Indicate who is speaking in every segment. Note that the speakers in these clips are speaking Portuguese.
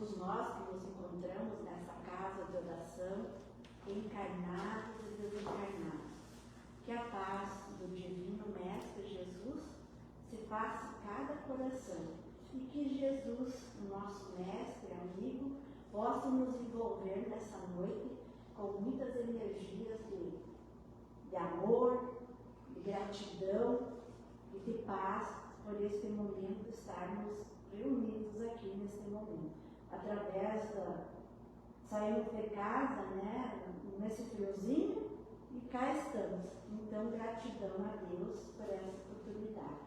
Speaker 1: todos nós que nos encontramos nessa casa de oração, encarnados e desencarnados. Que a paz do Divino Mestre Jesus se faça em cada coração e que Jesus, nosso Mestre, amigo, possa nos envolver nessa noite com muitas energias de amor, de gratidão e de paz por este momento estarmos reunidos aqui neste momento. Através saímos de casa, né, nesse friozinho, e cá estamos. Então, gratidão a Deus por essa oportunidade.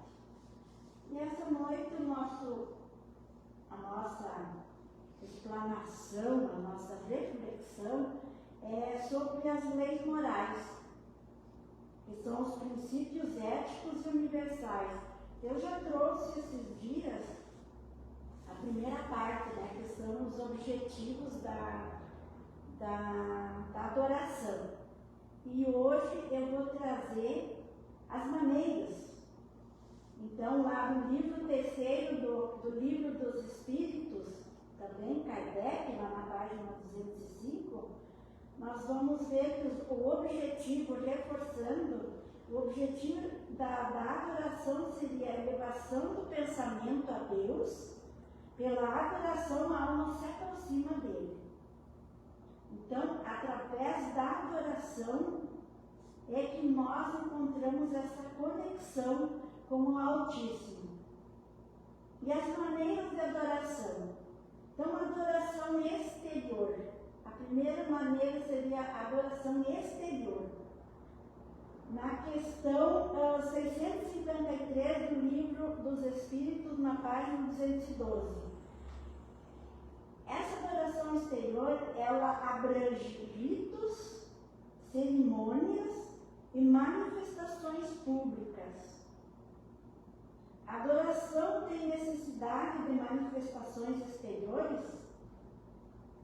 Speaker 1: Nessa noite, a nossa explanação, a nossa reflexão é sobre as leis morais, que são os princípios éticos e universais. Eu já trouxe esses dias a primeira parte, né, que são os objetivos da adoração. E hoje eu vou trazer as maneiras. Então, lá no livro terceiro do Livro dos Espíritos, também Kardec, lá na página 205, nós vamos ver que o objetivo, reforçando, o objetivo da adoração seria a elevação do pensamento a Deus. Pela adoração, a alma se aproxima dele. Então, através da adoração, é que nós encontramos essa conexão com o Altíssimo. E as maneiras de adoração? Então, a adoração exterior. A primeira maneira seria a adoração exterior. Na questão 653 do Livro dos Espíritos, na página 212. Essa adoração exterior, ela abrange ritos, cerimônias e manifestações públicas. A adoração tem necessidade de manifestações exteriores?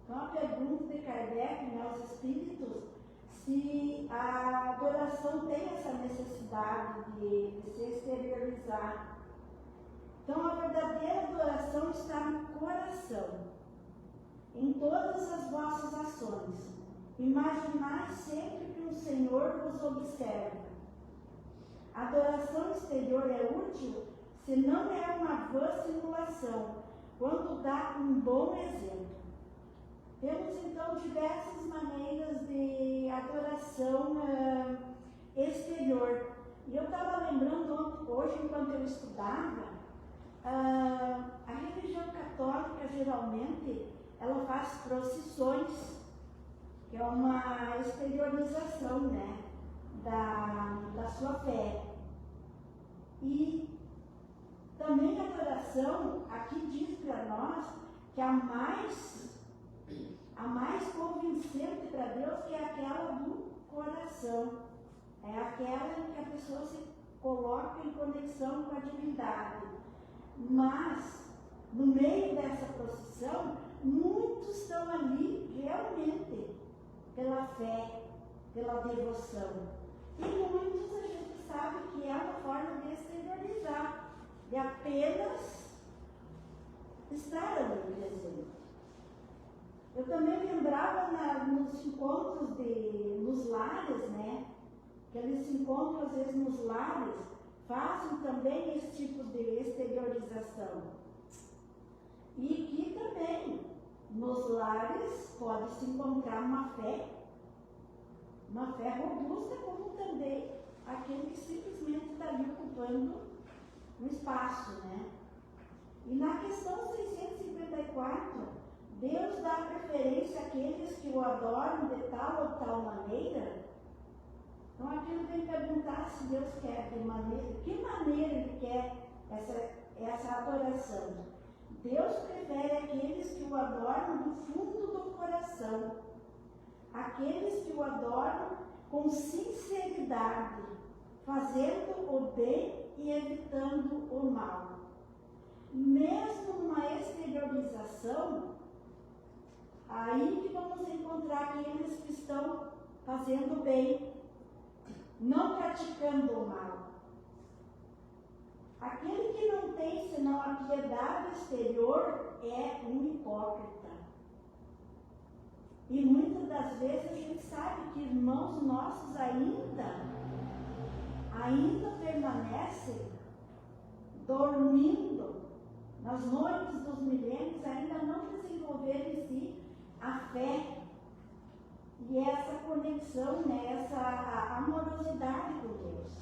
Speaker 1: Então, a pergunta de Kardec aos espíritos, se a adoração tem essa necessidade de se exteriorizar. Então, a verdadeira adoração está no coração. Em todas as vossas ações, imaginai sempre que o Senhor vos observa. A adoração exterior é útil se não é uma vã simulação, quando dá um bom exemplo. Temos então diversas maneiras de adoração exterior. E eu estava lembrando hoje, enquanto eu estudava, a religião católica geralmente ela faz procissões, que é uma exteriorização, né, da sua fé. E também a adoração, aqui diz para nós que a mais convincente para Deus que é aquela do coração. É aquela em que a pessoa se coloca em conexão com a divindade. Mas, no meio dessa procissão, muitos estão ali realmente pela fé, pela devoção. E muitos a gente sabe que é uma forma de exteriorizar, de apenas estar ali presente. Eu também lembrava nos encontros nos lares, né? Que eles se encontram às vezes nos lares, fazem também esse tipo de exteriorização. E que também nos lares pode-se encontrar uma fé robusta, como também aquele que simplesmente está ali ocupando um espaço, né? E na questão 654, Deus dá preferência àqueles que o adoram de tal ou tal maneira. Então aqui eu tenho que perguntar se Deus quer de que maneira Ele quer essa adoração. Deus prefere aqueles que o adoram do fundo do coração, aqueles que o adoram com sinceridade, fazendo o bem e evitando o mal. Mesmo numa exteriorização, aí que vamos encontrar aqueles que estão fazendo bem, não praticando o mal. Aquele que não tem senão a piedade exterior é um hipócrita. E muitas das vezes a gente sabe que irmãos nossos ainda permanecem dormindo nas noites dos milênios, ainda não desenvolveram em si a fé e essa conexão, né, essa amorosidade com Deus.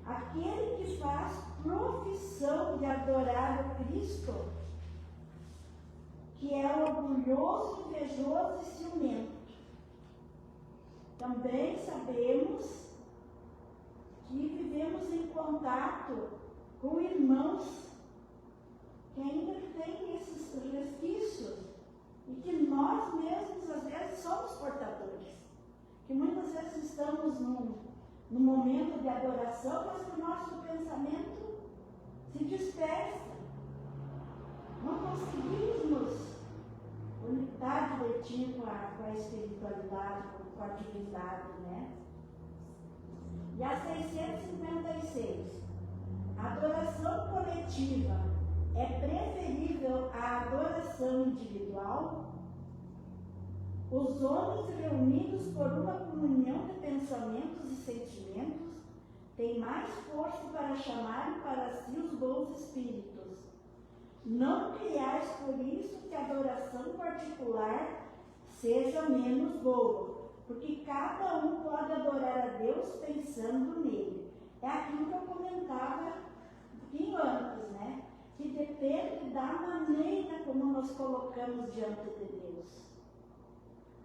Speaker 1: Aquele que faz profissão de adorar o Cristo, que é orgulhoso, invejoso e ciumento. Também sabemos que vivemos em contato com irmãos que ainda têm esses resquícios e que nós mesmos às vezes somos portadores. Que muitas vezes estamos num momento de adoração, mas o nosso pensamento se dispersa. Não conseguimos nos unidade direitinho com a espiritualidade, com a divindade, né? E a 656, a adoração coletiva é preferível à adoração individual? Os homens reunidos por uma comunhão de pensamentos e sentimentos têm mais força para chamarem para si os bons espíritos. Não criais por isso que a adoração particular seja menos boa, porque cada um pode adorar a Deus pensando nele. É aquilo que eu comentava um pouquinho antes, né? Que depende da maneira como nos colocamos diante de Deus.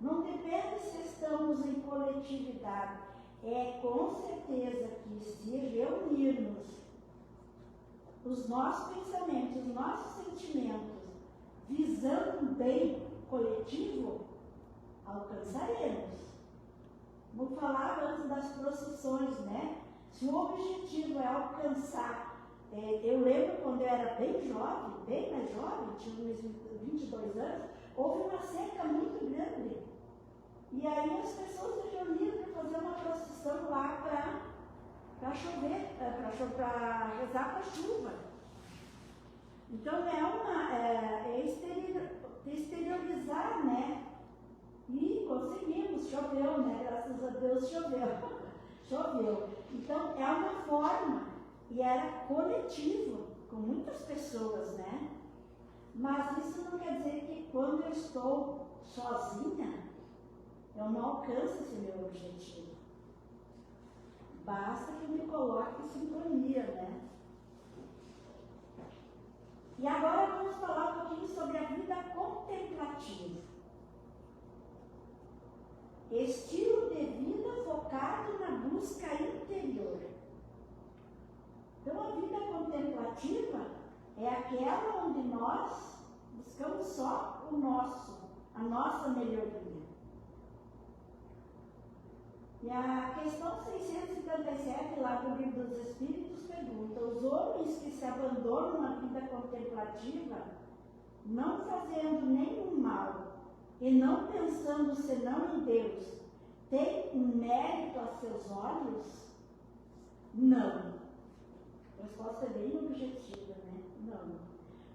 Speaker 1: Não depende se estamos em coletividade. É com certeza que se reunirmos os nossos pensamentos, os nossos sentimentos, visando um bem coletivo, alcançaremos. Como falava antes das procissões, né? Se o objetivo é alcançar, eu lembro quando eu era bem jovem, bem mais jovem, tinha uns 22 anos, houve uma seca muito grande. E aí as pessoas se reuniram para fazer uma procissão lá para chover, para rezar para a chuva. Então é exteriorizar, né? E conseguimos, choveu, né? Graças a Deus choveu. Então é uma forma, e era coletivo, com muitas pessoas, né? Mas isso não quer dizer que quando eu estou sozinha, eu não alcanço esse meu objetivo. Basta que eu me coloque em sintonia, né? E agora vamos falar um pouquinho sobre a vida contemplativa. Estilo de vida focado na busca interior. Então a vida contemplativa é aquela onde nós buscamos só a nossa melhoria. E a questão 657 lá do Livro dos Espíritos pergunta: os homens que se abandonam à vida contemplativa, não fazendo nenhum mal e não pensando senão em Deus, têm um mérito a seus olhos? Não. A resposta é bem objetiva, né? Não.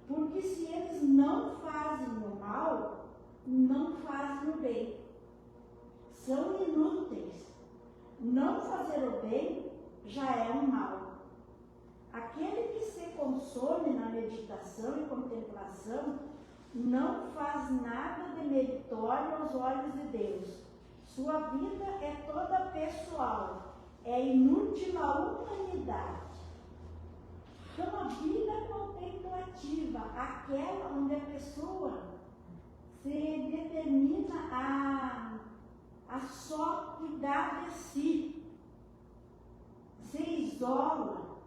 Speaker 1: Porque se eles não fazem o mal, não fazem o bem. São inúteis. Não fazer o bem já é um mal. Aquele que se consome na meditação e contemplação não faz nada de meritório aos olhos de Deus. Sua vida é toda pessoal, é inútil à humanidade. Então a vida contemplativa, aquela onde a pessoa se determina a só cuidar de si, se isola,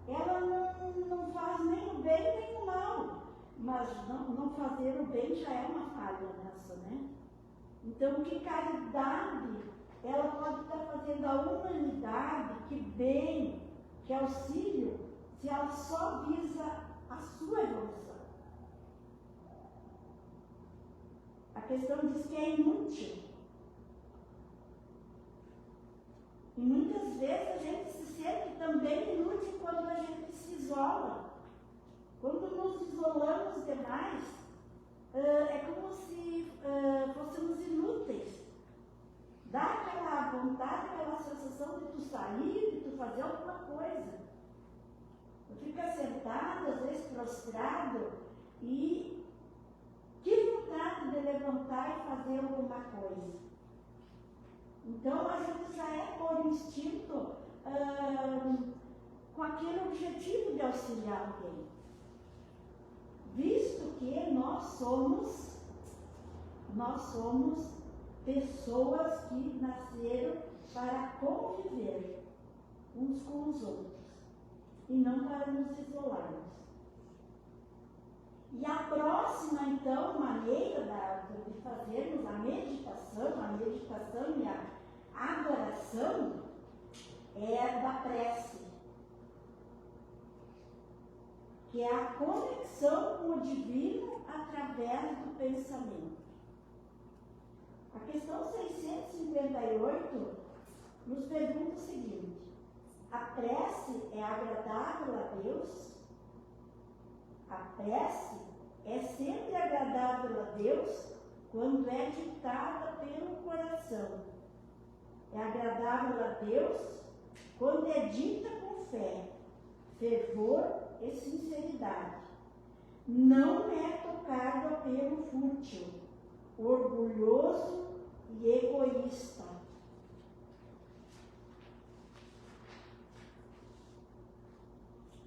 Speaker 1: ela não faz nem o bem nem o mal, mas não fazer o bem já é uma falha nessa, né? Então, que caridade ela pode estar fazendo à humanidade, que bem, que auxílio, se ela só visa a sua evolução. A questão diz que é inútil. E muitas vezes a gente se sente também inútil quando a gente se isola. Quando nos isolamos demais, é como se fôssemos inúteis. Dá aquela vontade, aquela sensação de tu sair, de tu fazer alguma coisa. Tu fica sentado, às vezes prostrado, e que vontade de levantar e fazer alguma coisa. Então a gente já é por instinto com aquele objetivo de auxiliar alguém. Visto que nós somos pessoas que nasceram para conviver uns com os outros e não para nos isolarmos. E a próxima, então, maneira de fazermos a meditação e a adoração é da prece, que é a conexão com o divino através do pensamento. A questão 658 nos pergunta o seguinte: a prece é agradável a Deus? A prece é sempre agradável a Deus quando é ditada pelo coração. É agradável a Deus quando é dita com fé, fervor e sinceridade. Não é tocada pelo fútil, orgulhoso e egoísta.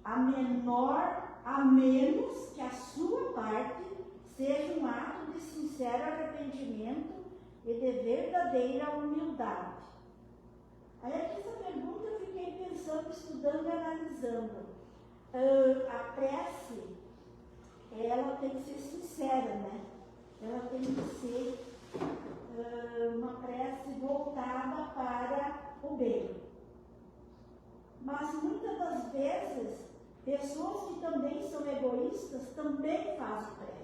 Speaker 1: A menos que a sua parte seja um ato de sincero arrependimento e de verdadeira humildade. Aí aqui essa pergunta eu fiquei pensando, estudando e analisando. A prece, ela tem que ser sincera, né? Ela tem que ser uma prece voltada para o bem. Mas muitas das vezes, pessoas que também são egoístas também fazem preces.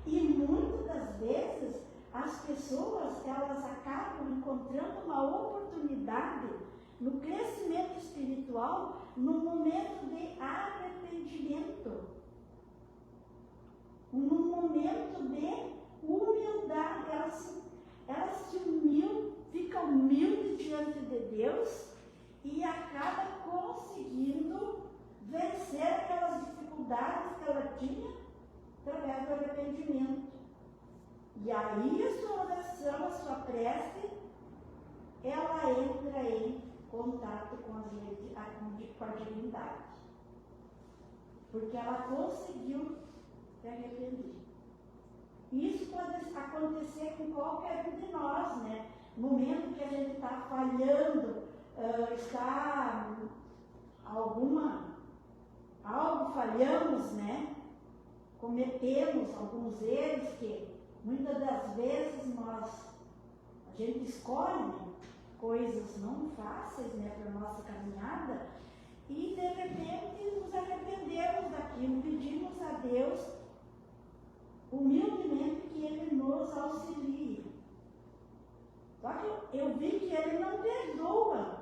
Speaker 1: E muitas das vezes, as pessoas, elas acabam encontrando uma oportunidade no crescimento espiritual, no momento de arrependimento, num momento de humildade. Elas se ficam humildes diante de Deus e acaba conseguindo vencer aquelas dificuldades que ela tinha através do arrependimento. E aí a sua oração, a sua prece, ela entra em contato com a divindade. Porque ela conseguiu se arrepender. Isso pode acontecer com qualquer um de nós, né? No momento que a gente está falhando, algo falhamos, né? Cometemos alguns erros que muitas das vezes a gente escolhe coisas não fáceis, né, para a nossa caminhada, e de repente nos arrependemos daquilo, pedimos a Deus humildemente que Ele nos auxilie. Só que eu vi que Ele não perdoa,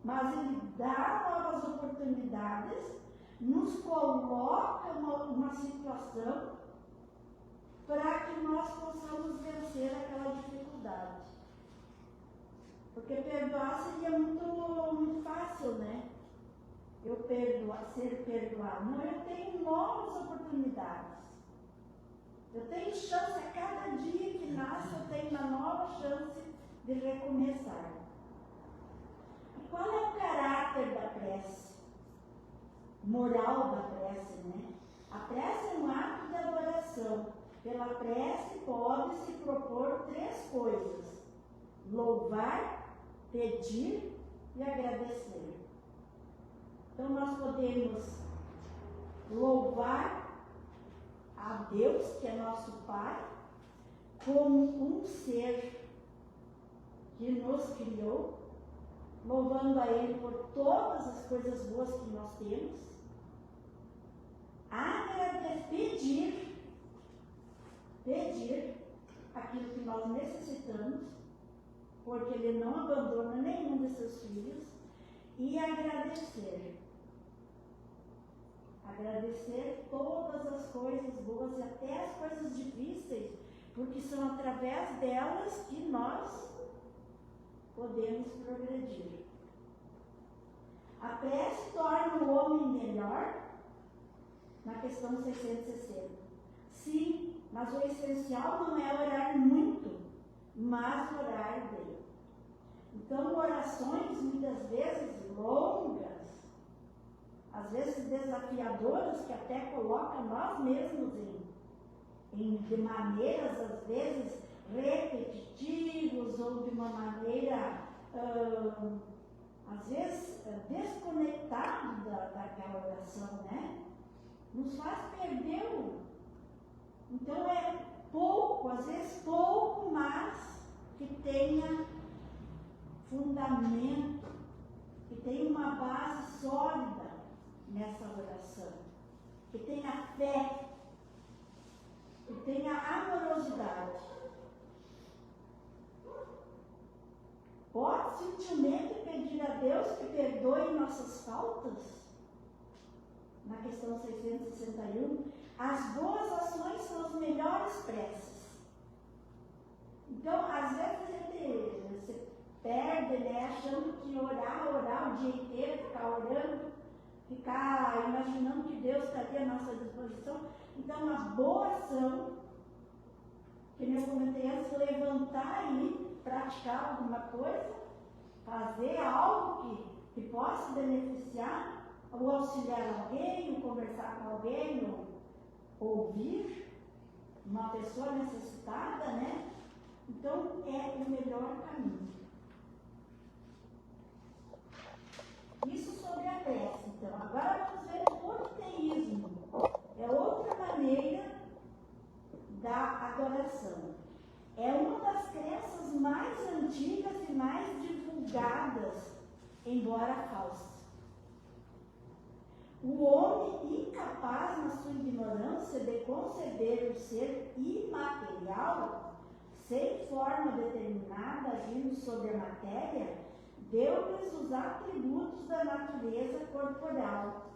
Speaker 1: mas Ele dá novas oportunidades, nos coloca uma situação para que nós possamos vencer aquela dificuldade. Porque perdoar seria muito fácil, né? Ser perdoado. Não, eu tenho novas oportunidades. Eu tenho chance, a cada dia que nasce, eu tenho uma nova chance de recomeçar. E qual é o caráter da prece? Moral da prece, né? A prece é um ato de adoração. Pela prece pode-se propor 3 coisas: louvar, pedir e agradecer. Então nós podemos louvar a Deus, que é nosso Pai, como um ser que nos criou, louvando a Ele por todas as coisas boas que nós temos, pedir aquilo que nós necessitamos, porque Ele não abandona nenhum de seus filhos, e agradecer. Agradecer todas as coisas boas e até as coisas difíceis, porque são através delas que nós podemos progredir. A prece torna o homem melhor, na questão 660. Sim, mas o essencial não é orar muito, mas orar bem. Então, orações muitas vezes longas, às vezes desafiadoras, que até colocam nós mesmos de maneiras, às vezes, repetitivos ou de uma maneira, às vezes, desconectado daquela oração, né? Nos faz perder o... Então é pouco, às vezes pouco, mas que tenha fundamento, que tenha uma base sólida nessa oração, que tenha fé, que tenha amorosidade. Pode simplesmente pedir a Deus que perdoe nossas faltas? Na questão 661, as boas ações são as melhores preces. Então, às vezes a gente se perde, né, achando que orar o dia inteiro, ficar orando, ficar imaginando que Deus estaria à nossa disposição. Então, a boa ação, que eu comentei antes, levantar e praticar alguma coisa, fazer algo que possa beneficiar, ou auxiliar alguém, ou conversar com alguém, ou ouvir uma pessoa necessitada, né? Então, é o melhor caminho. Isso sobre a prece. Então, agora vamos ver o politeísmo. É outra maneira da adoração. É uma das crenças mais antigas e mais divulgadas, embora falsa. O homem incapaz, na sua ignorância, de conceber o ser imaterial, sem forma determinada, agindo sobre a matéria, deu-lhes os atributos da natureza corporal.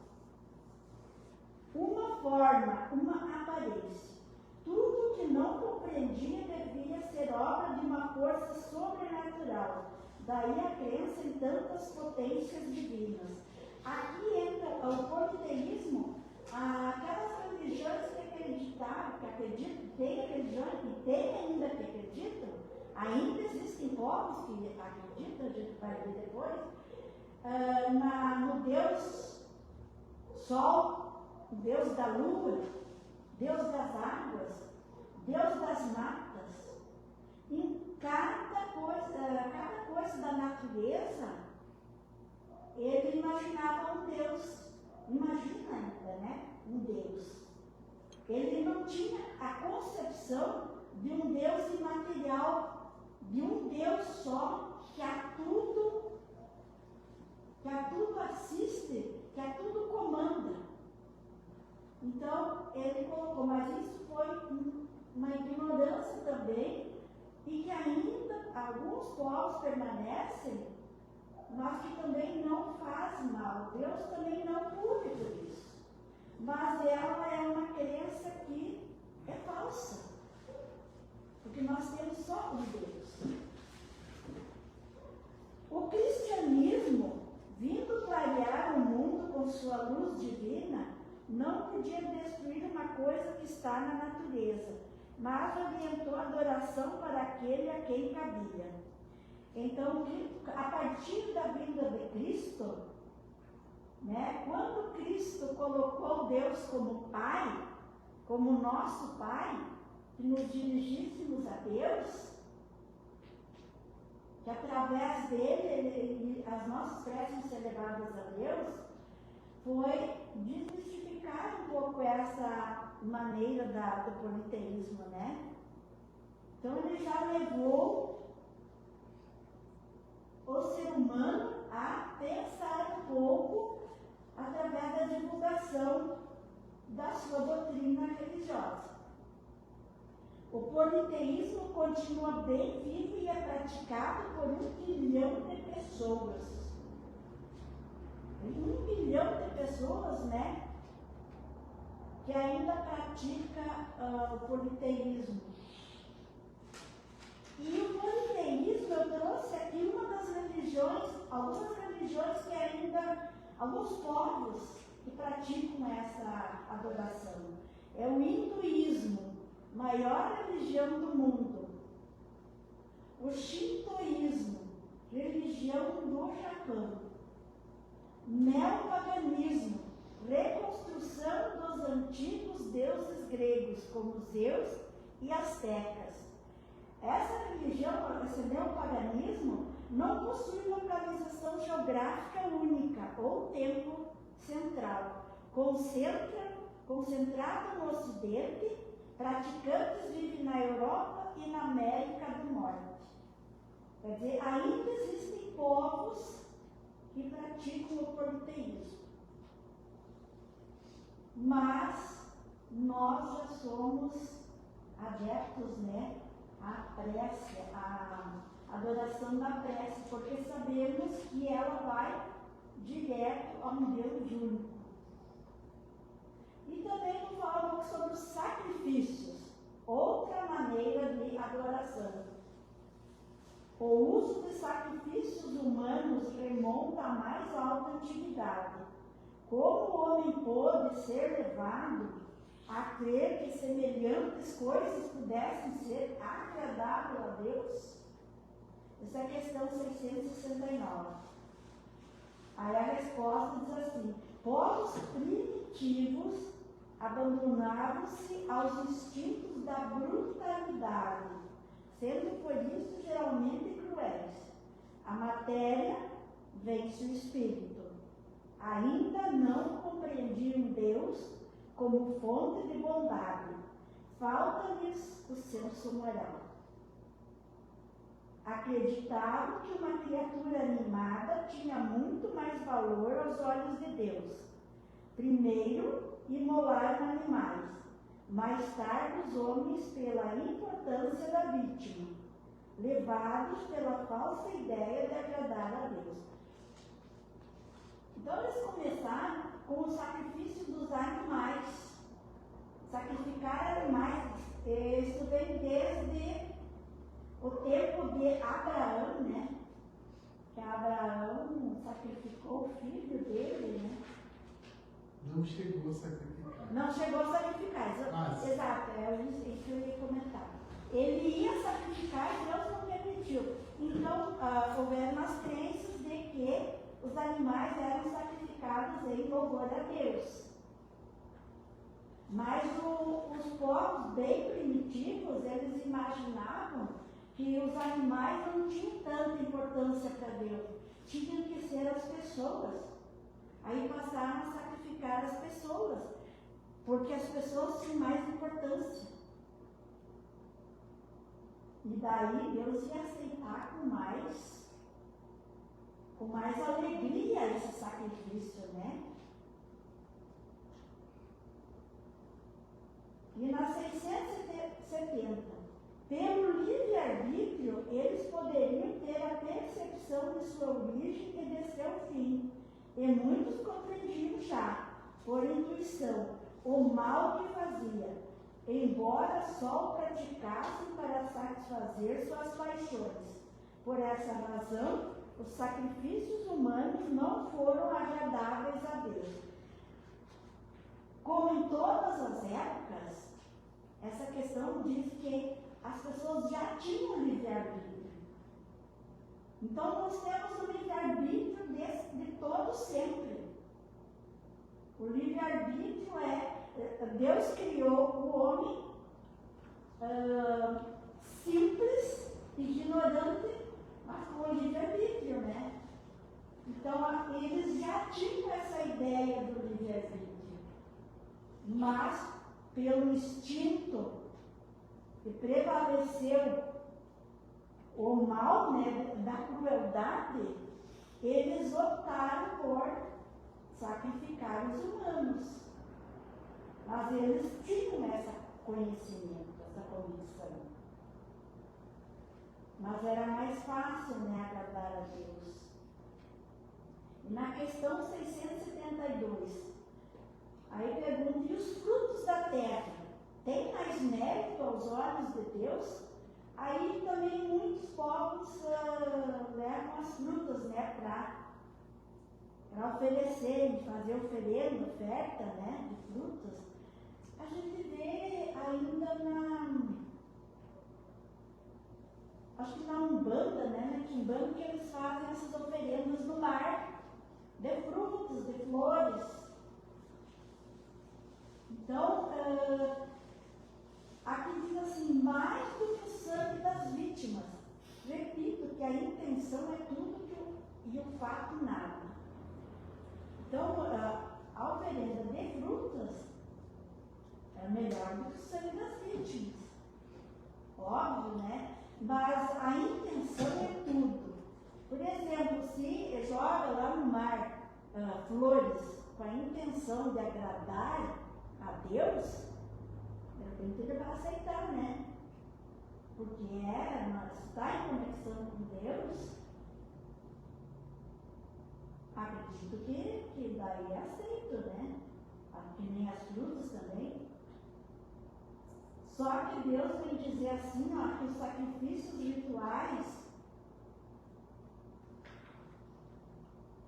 Speaker 1: Uma forma, uma aparência. Tudo que não compreendia devia ser obra de uma força sobrenatural. Daí a crença em tantas potências divinas. Aqui entra o politeísmo, aquelas religiões que acreditaram, que acreditam, tem religiões que tem ainda que acreditam, ainda existem povos que acreditam, a gente vai ver depois, no Deus Sol, Deus da Lua, Deus das águas, Deus das matas. Em cada coisa da natureza, ele imaginava um Deus, imagina ainda, né? Um Deus. Ele não tinha a concepção de um Deus imaterial, de um Deus só que a tudo assiste, que a tudo comanda. Então, ele colocou, mas isso foi uma ignorância também, e que ainda alguns povos permanecem, mas que também não faz mal. Deus também não pune por isso. Mas ela é uma crença que é falsa. Porque nós temos só um Deus. O cristianismo, vindo clarear o mundo com sua luz divina, não podia destruir uma coisa que está na natureza, mas orientou a adoração para aquele a quem cabia. Então, a partir da vinda de Cristo, né, quando Cristo colocou Deus como Pai, como nosso Pai, que nos dirigíssemos a Deus, que através dele as nossas preces ser levadas a Deus, foi desmistificar um pouco essa maneira do politeísmo, né? Então ele já levou o ser humano a pensar um pouco através da divulgação da sua doutrina religiosa. O politeísmo continua bem vivo e é praticado por 1 bilhão de pessoas. 1 bilhão de pessoas, né? que ainda pratica o politeísmo. E o politeísmo, eu trouxe aqui uma das religiões, algumas religiões que ainda, alguns povos que praticam essa adoração. É o hinduísmo, maior religião do mundo. O shintoísmo, religião do Japão. Neopaganismo, reconstrução dos antigos deuses gregos, como Zeus e astecas. Essa religião, esse neopaganismo, não possui localização geográfica única ou tempo central. Concentrado no Ocidente, praticantes vivem na Europa e na América do Norte. Quer dizer, ainda existem povos que praticam o politeísmo. Mas nós já somos adeptos, né, à prece, à adoração da prece, porque sabemos que ela vai direto a um Deus único. E também vou falar um pouco sobre os sacrifícios, outra maneira de adoração. O uso de sacrifícios humanos remonta à mais alta antiguidade. Como o homem pôde ser levado a crer que semelhantes coisas pudessem ser agradáveis a Deus? Essa é a questão 669. Aí a resposta diz assim: povos primitivos abandonaram-se aos instintos da brutalidade, sendo por isso geralmente cruéis. A matéria vence o espírito. Ainda não compreendiam Deus como fonte de bondade. Falta-lhes o senso moral. Acreditavam que uma criatura animada tinha muito mais valor aos olhos de Deus. Primeiro, imolaram animais. Mais tarde, os homens, pela importância da vítima, levados pela falsa ideia de agradar a Deus. Então, eles começaram com o sacrifício dos animais. Sacrificar animais. Isso vem desde o tempo de Abraão, né? Que Abraão sacrificou o filho dele, né?
Speaker 2: Não chegou a sacrificar.
Speaker 1: Não chegou a sacrificar, exato, é isso que eu ia comentar. Ele ia sacrificar e Deus não permitiu. Então, houveram as crenças de que os animais eram sacrificados em louvor a Deus. Mas os povos bem primitivos, eles imaginavam que os animais não tinham tanta importância para Deus. Tinham que ser as pessoas. Aí passaram a sacrificar as pessoas, porque as pessoas tinham mais importância. E daí Deus ia aceitar com mais alegria esse sacrifício, né? E na 670, pelo livre-arbítrio, eles poderiam ter a percepção de sua origem e de seu fim. E muitos compreendiam já, por intuição, o mal que fazia, embora só o praticassem para satisfazer suas paixões. Por essa razão, os sacrifícios humanos não foram agradáveis a Deus. Como em todas as épocas, essa questão diz que as pessoas já tinham livre-arbítrio. Então, nós temos o livre-arbítrio de todos sempre. O livre-arbítrio Deus criou o homem simples, ignorante, mas com livre-arbítrio, né? Então, eles já tinham essa ideia do livre-arbítrio. Mas, pelo instinto que prevaleceu o mal, né, da crueldade, eles optaram por sacrificar os humanos. Mas eles tinham esse conhecimento, essa condição. Mas era mais fácil, né, agradar a Deus. E na questão 672, aí pergunta: e os frutos terra tem mais mérito aos olhos de Deus, aí também muitos povos levam as frutas, né, para oferecer, fazer oferta, né, de frutas. A gente vê ainda acho que na Umbanda, né, na Quimbanda, que eles fazem essas oferendas no mar, de frutas, de flores. Então, aqui diz assim, mais do que o sangue das vítimas. Repito que a intenção é tudo e o fato nada. Então, a oferenda de frutas é melhor do que o sangue das vítimas. Óbvio, né? Mas a intenção é tudo. Por exemplo, se joga lá no mar flores com a intenção de agradar a Deus, de repente ele vai aceitar, né? Porque está em conexão com Deus, acredito que daí é aceito, né? Que nem as frutas também. Só que Deus vem dizer assim, ó, que os sacrifícios rituais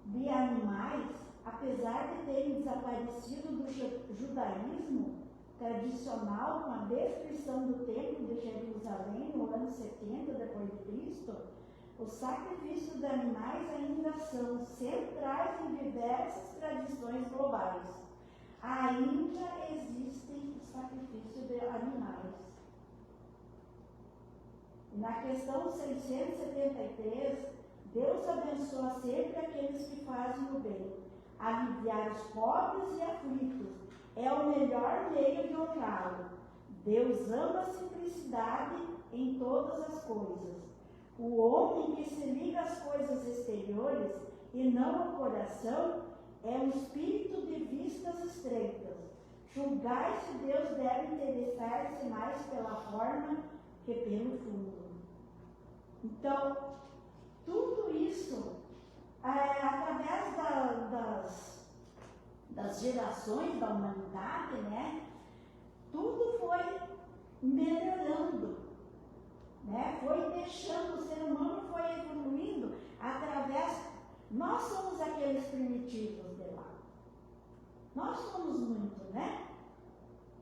Speaker 1: de animais, apesar de terem desaparecido do judaísmo tradicional com a destruição do templo de Jerusalém no ano 70 depois de Cristo, os sacrifícios de animais ainda são centrais em diversas tradições globais. Ainda existem os sacrifícios de animais. Na questão 673, Deus abençoa sempre aqueles que fazem o bem, aliviar os pobres e aflitos. É o melhor meio de honrá-lo. Deus ama a simplicidade em todas as coisas. O homem que se liga às coisas exteriores e não ao coração é um espírito de vistas estreitas. Julgai se Deus deve interessar-se mais pela forma que pelo fundo. Então, tudo isso, através das gerações da humanidade, né, tudo foi melhorando, né, foi deixando, o ser humano foi evoluindo através, nós somos aqueles primitivos de lá. Nós somos muito, né,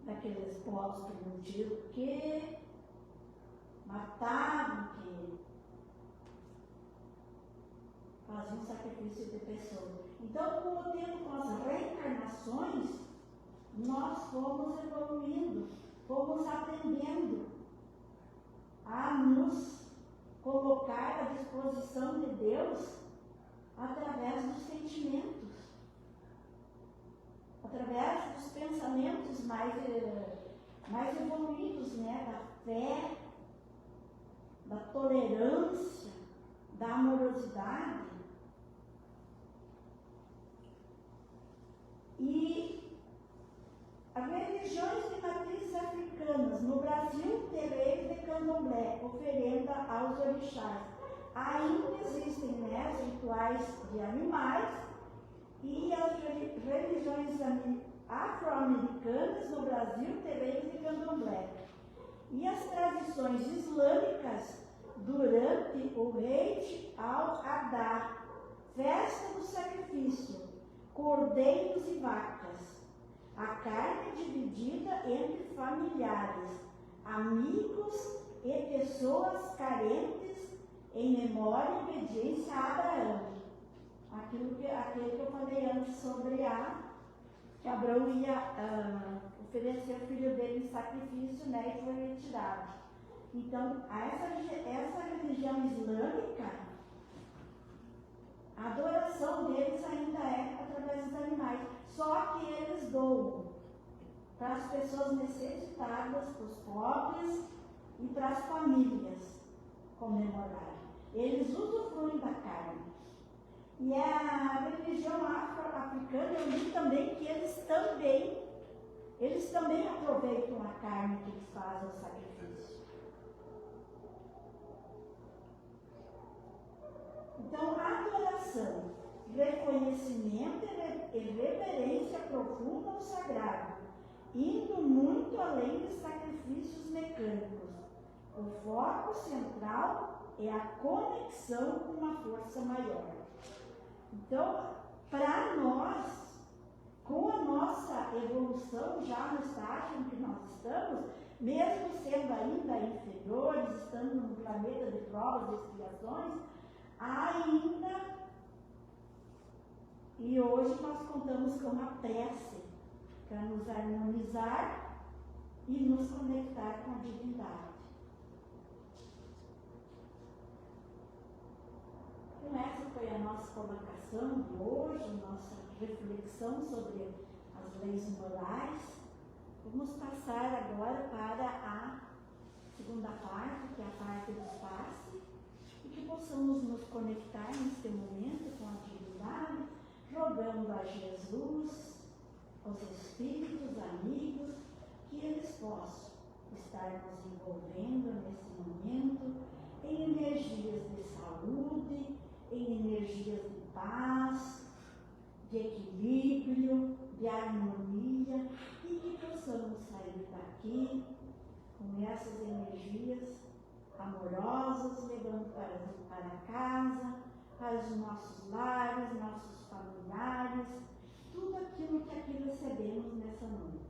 Speaker 1: daqueles povos primitivos que matavam, que faziam sacrifício de pessoas. Então, com o tempo, com as reencarnações, nós fomos evoluindo, fomos aprendendo a nos colocar à disposição de Deus através dos sentimentos, através dos pensamentos mais evoluídos, né? Da fé, da tolerância, da amorosidade. E as religiões de matrizes africanas, no Brasil, terreiro de candomblé, oferenda aos orixás. Ainda existem, né, os rituais de animais e as religiões afro-americanas, no Brasil, terreiros de candomblé. E as tradições islâmicas durante o Eid al-Adha, festa do sacrifício, cordeiros e vacas, a carne dividida entre familiares, amigos e pessoas carentes em memória e obediência a Abraão. Aquele que eu falei antes sobre que Abraão ia oferecer o filho dele em sacrifício, né, e foi retirado. Então, essa religião islâmica, a adoração deles ainda é através dos animais. Só que eles doam para as pessoas necessitadas, para os pobres e para as famílias comemorarem. Eles usufruem da carne. E a religião afro-africana, eu li também que eles também aproveitam a carne que eles fazem o sacrifício. Então, a adoração, reconhecimento e reverência profunda ao sagrado, indo muito além de sacrifícios mecânicos. O foco central é a conexão com uma força maior. Então, para nós, com a nossa evolução já no estágio em que nós estamos, mesmo sendo ainda inferiores, estando num planeta de provas e expiações, ainda, e hoje nós contamos com a prece para nos harmonizar e nos conectar com a divindade. Então essa foi a nossa colocação de hoje, nossa reflexão sobre as leis morais. Vamos passar agora para a segunda parte, que é a parte do passe, e que possamos nos conectar neste momento com a divindade, rogando a Jesus, aos espíritos, amigos, que eles possam estar nos envolvendo nesse momento em energias de saúde, em energias de paz, de equilíbrio, de harmonia, e que possamos sair daqui com essas energias amorosas, levando para casa, para os nossos lares, nossos familiares, tudo aquilo que aqui recebemos nessa noite.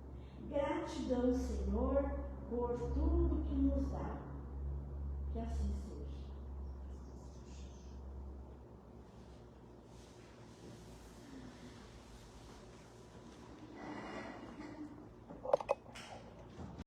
Speaker 1: Gratidão, Senhor, por tudo que nos dá. Que assim seja.